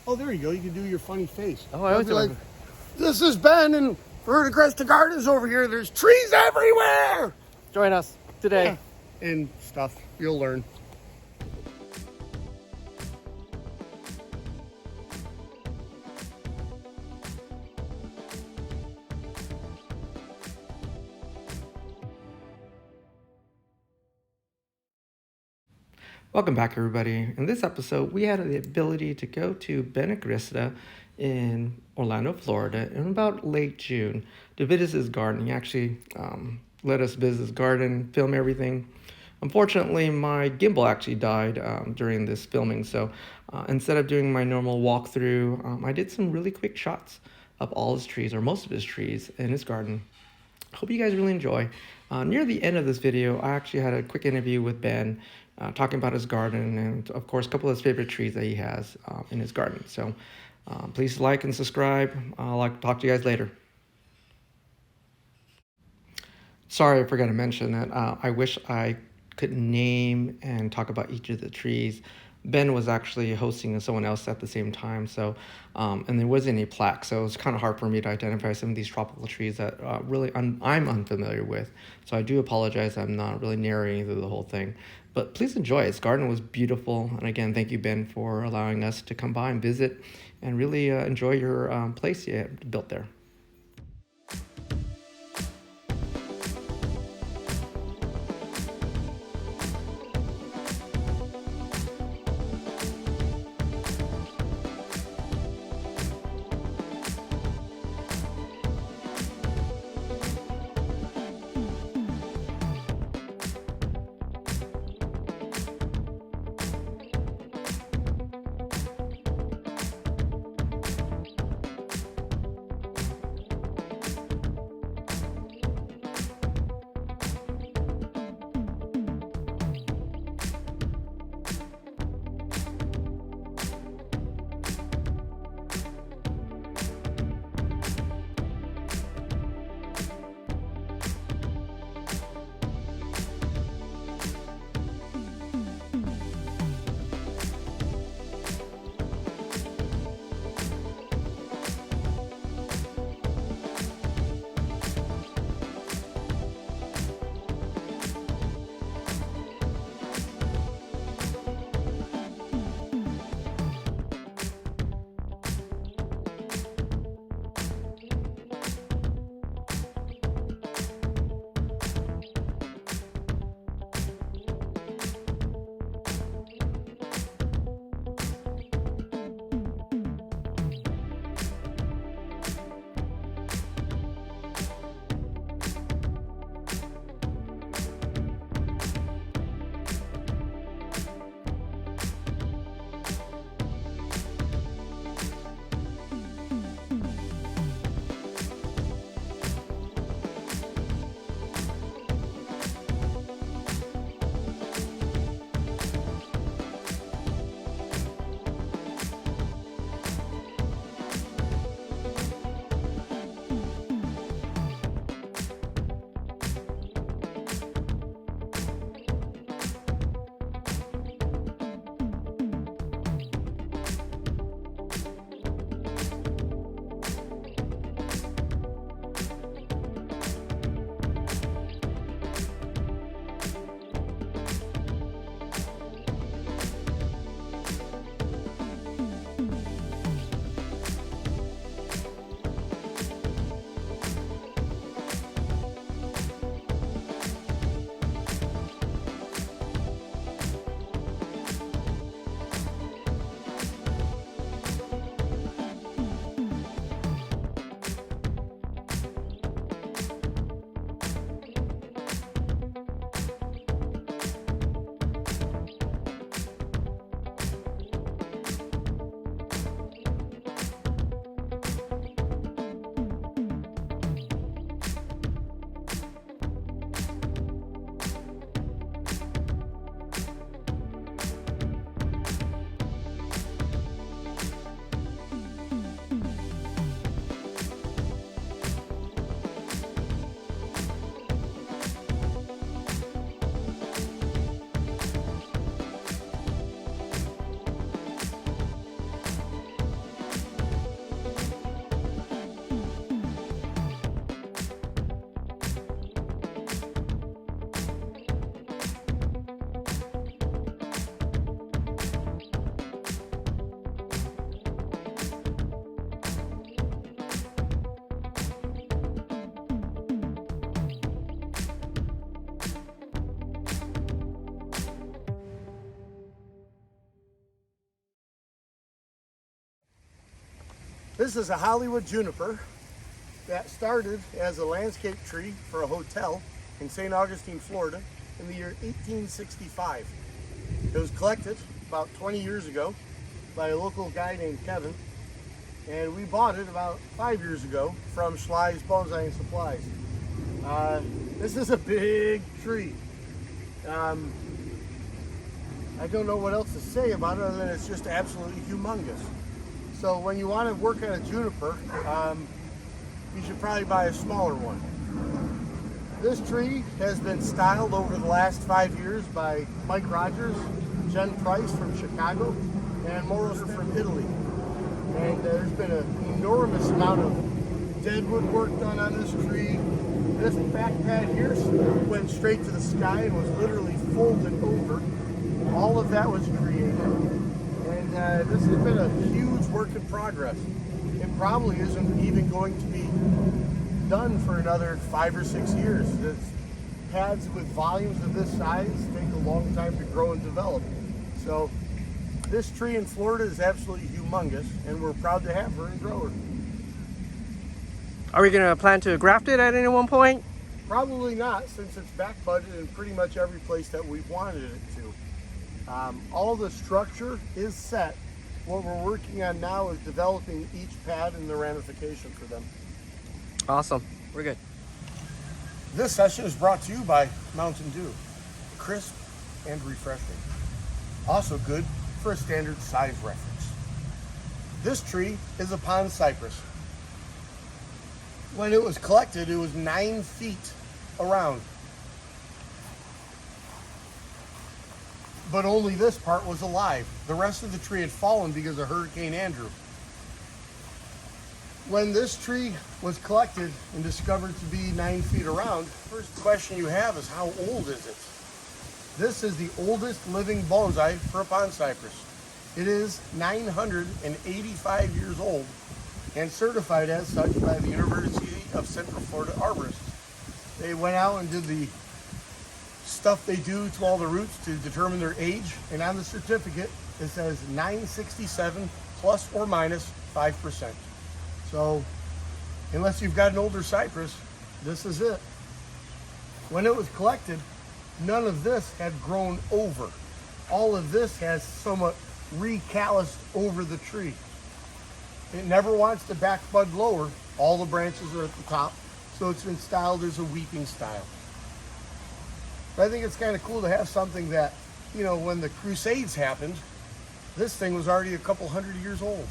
Oh, there you go. You can do your funny face. Oh, I always Be do like, my- this is Ben and we're at Agresta Gardens over here. There's trees everywhere. Join us today. Yeah. And stuff. You'll learn. Welcome back, everybody. In this episode, we had the ability to go to Ben Agresta in Orlando, Florida, in about late June to visit his garden. He actually let us visit his garden, film everything. Unfortunately, my gimbal actually died during this filming, so instead of doing my normal walkthrough, I did some really quick shots of all his trees, or most of his trees, in his garden. Hope you guys really enjoy. Near the end of this video, I actually had a quick interview with Ben, talking about his garden and, of course, a couple of his favorite trees that he has in his garden. So please like and subscribe. I'll talk to you guys later. Sorry, I forgot to mention that I wish I could name and talk about each of the trees. Ben was actually hosting someone else at the same time, so and there wasn't any plaque, so it's kind of hard for me to identify some of these tropical trees that really I'm unfamiliar with. So I do apologize. I'm not really narrating through the whole thing, but please enjoy. His garden was beautiful, and again, thank you, Ben, for allowing us to come by and visit and really enjoy your place you built there. This is a Hollywood juniper that started as a landscape tree for a hotel in St. Augustine, Florida in the year 1865. It was collected about 20 years ago by a local guy named Kevin, and we bought it about 5 years ago from Schley's Bonsai and Supplies. This is a big tree. I don't know what else to say about it other than it's just absolutely humongous. So when you want to work on a juniper, you should probably buy a smaller one. This tree has been styled over the last 5 years by Mike Rogers, Jen Price from Chicago, and Moros from Italy. And there's been an enormous amount of deadwood work done on this tree. This back pad here went straight to the sky and was literally folded over. All of that was created. And this has been a huge work in progress. It probably isn't even going to be done for another 5 or 6 years. This pads with volumes of this size take a long time to grow and develop. So this tree in Florida is absolutely humongous, and we're proud to have her and grow her. Are we going to plan to graft it at any one point? Probably not, since it's back budded in pretty much every place that we've wanted it to. All the structure is set. What we're working on now is developing each pad and the ramification for them. Awesome. We're good. This session is brought to you by Mountain Dew. Crisp and refreshing. Also good for a standard size reference. This tree is a pond cypress. When it was collected, it was 9 feet around. But only this part was alive. The rest of the tree had fallen because of Hurricane Andrew. When this tree was collected and discovered to be 9 feet around, first question you have is, how old is it? This is the oldest living bonsai for a pond cypress. It is 985 years old and certified as such by the University of Central Florida Arborists. They went out and did the stuff they do to all the roots to determine their age, and on the certificate it says 967 plus or minus 5%. So unless you've got an older cypress, this is it. When it was collected, none of this had grown over. All of this has somewhat recalloused over the tree. It never wants to back bud lower. All the branches are at the top, so it's been styled as a weeping style. But I think it's kind of cool to have something that, you know, when the Crusades happened, this thing was already a couple hundred years old.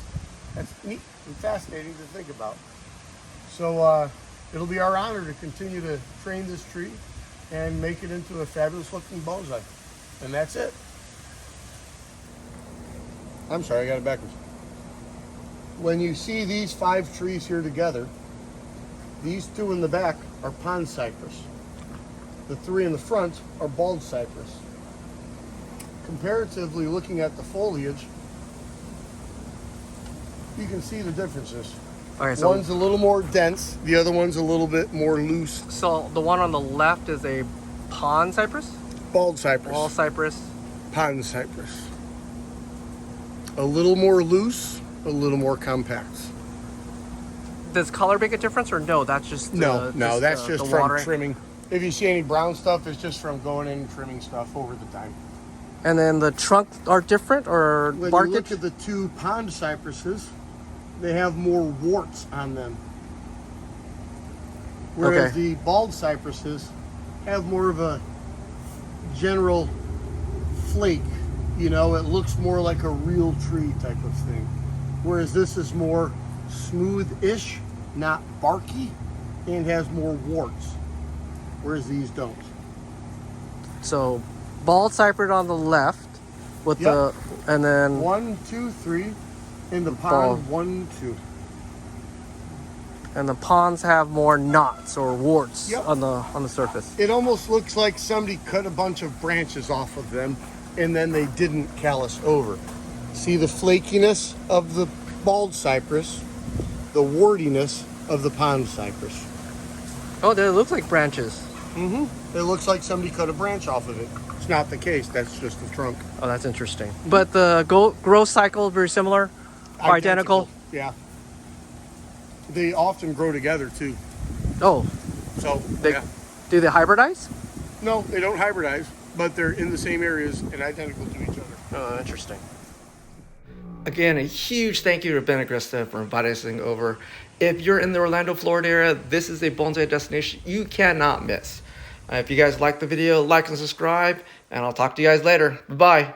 That's neat and fascinating to think about. So it'll be our honor to continue to train this tree and make it into a fabulous looking bonsai. And that's it. I'm sorry, I got it backwards. When you see these 5 trees here together, these 2 in the back are pond cypress. The 3 in the front are bald cypress. Comparatively, looking at the foliage, you can see the differences. Okay, so one's a little more dense, the other one's a little bit more loose. So the one on the left is a pond cypress? Bald cypress. Bald cypress. Pond cypress. A little more loose, a little more compact. Does color make a difference, or no? That's just no, that's just from watering. Trimming. If you see any brown stuff, it's just from going in and trimming stuff over the time. And then the trunks are different, or when barkage? you look at the 2 pond cypresses, they have more warts on them. Whereas the bald cypresses have more of a general flake. You know, it looks more like a real tree type of thing. Whereas this is more smooth-ish, not barky, and has more warts. Whereas these don't. So, bald cypress on the left, with Yep. and then 1, 2, 3, in the bald. pond 1, 2. And the ponds have more knots or warts Yep. on the surface. It almost looks like somebody cut a bunch of branches off of them and then they didn't callus over. See the flakiness of the bald cypress, the wartiness of the pond cypress. Oh, it looks like branches. It looks like somebody cut a branch off of it. It's not the case. That's just the trunk. Oh, that's interesting. But the growth cycle very similar, or identical. Yeah. They often grow together too. Oh, So yeah. do they hybridize? No, they don't hybridize, but they're in the same areas and identical to each other. Oh, interesting. Again, a huge thank you to Ben Agresta for inviting us over. If you're in the Orlando, Florida area, this is a bonsai destination you cannot miss. If you guys like the video, like and subscribe, and I'll talk to you guys later. Bye-bye.